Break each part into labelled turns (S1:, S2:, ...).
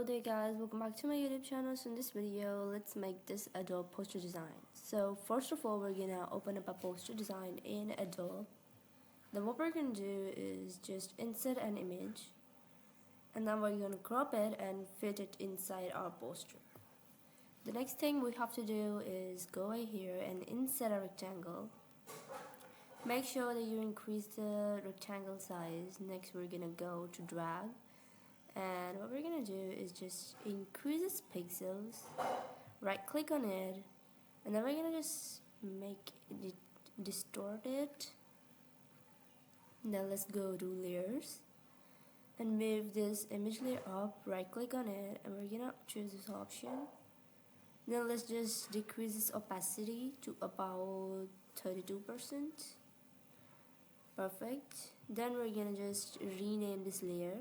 S1: Hello there guys, welcome back to my YouTube channel. So in this video, let's make this Adobe poster design. So first of all, we're gonna open up a poster design in Adobe. Then what we're gonna do is just insert an image, and then we're gonna crop it and fit it inside our poster. The next thing we have to do is go right here and insert a rectangle. Make sure that you increase the rectangle size. Next we're gonna go to drag, and what we're gonna do is just increase its pixels, right click on it, and then we're gonna just make it distort it. Now let's go to layers and move this image layer up, right click on it, and we're gonna choose this option. Then let's just decrease its opacity to about 32%. Perfect. Then we're gonna just rename this layer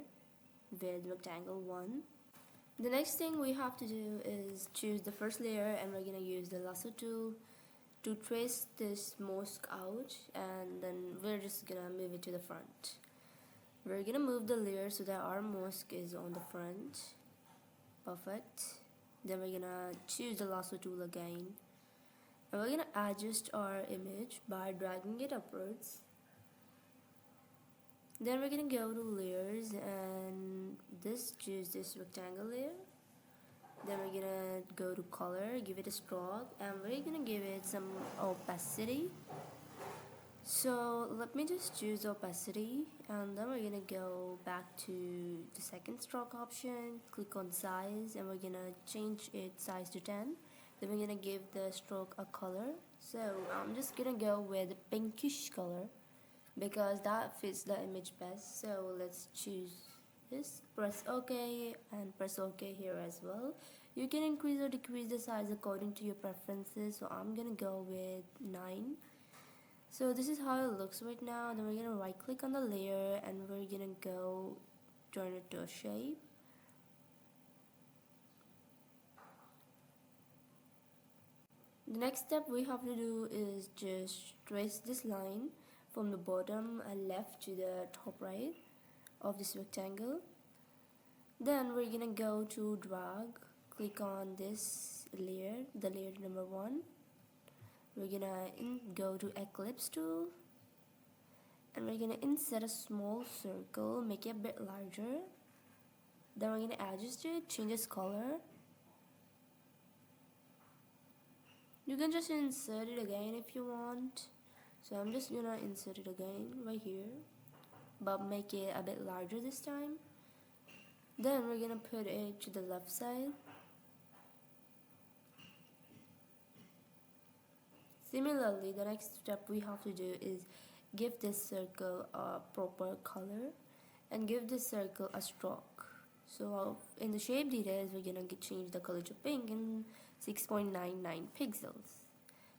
S1: with rectangle 1. The next thing we have to do is choose the first layer, and we're gonna use the lasso tool to trace this mosque out, and then we're just gonna move it to the front. We're gonna move the layer so that our mosque is on the front. Perfect. Then we're gonna choose the lasso tool again, and we're gonna adjust our image by dragging it upwards. Then we're gonna go to layers and choose this rectangle layer. Then we're gonna go to color, give it a stroke, and we're gonna give it some opacity. So let me just choose opacity, and then we're gonna go back to the second stroke option, click on size, and we're gonna change its size to 10. Then we're gonna give the stroke a color. So I'm just gonna go with a pinkish color because that fits the image best. So let's choose this, press OK, and press OK here as well. You can increase or decrease the size according to your preferences, so I'm gonna go with 9. So this is how it looks right now. Then we're gonna right click on the layer, and we're gonna go turn it to a shape. The next step we have to do is just trace this line from the bottom left to the top right of this rectangle. Then we're gonna go to drag, click on this layer, the layer number 1. We're gonna go to ellipse tool, and we're gonna insert a small circle, make it a bit larger. Then we're gonna adjust it, change its color. You can just insert it again if you want. So I'm just gonna insert it again right here, but make it a bit larger this time. Then we're gonna put it to the left side. Similarly, the next step we have to do is give this circle a proper color and give this circle a stroke. So in the shape details, we're gonna change the color to pink and 6.99 pixels.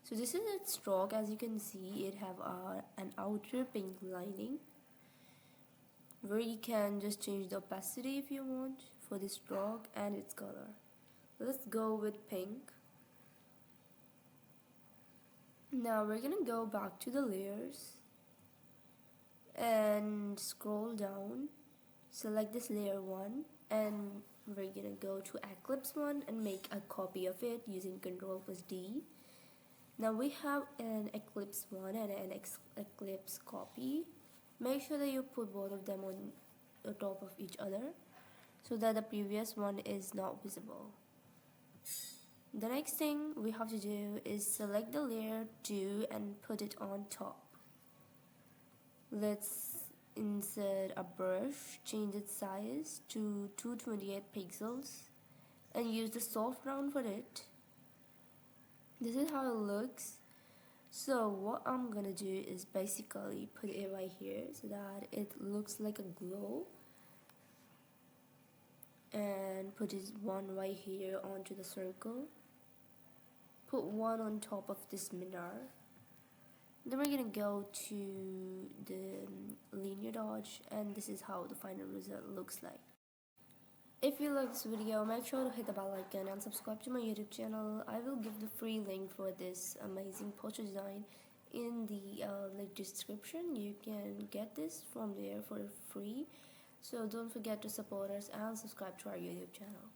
S1: So this is its stroke. As you can see, it have an outer pink lining where you can just change the opacity if you want for the stroke and its color. Let's go with pink. Now we're gonna go back to the layers and scroll down, select this layer 1, and we're gonna go to ellipse 1 and make a copy of it using Ctrl+D. Now we have an ellipse 1 and an ellipse copy. Make sure that you put both of them on the top of each other so that the previous one is not visible. The next thing we have to do is select the layer 2 and put it on top. Let's insert a brush, change its size to 228 pixels, and use the soft round for it. This is how it looks. So what I'm gonna do is basically put it right here so that it looks like a glow, and put this one right here onto the circle. Put one on top of this minar. Then we're gonna go to the linear dodge, and this is how the final result looks like. If you like this video, make sure to hit the bell icon and subscribe to my YouTube channel. I will give the free link for this amazing poster design in the link description. You can get this from there for free. So don't forget to support us and subscribe to our YouTube channel.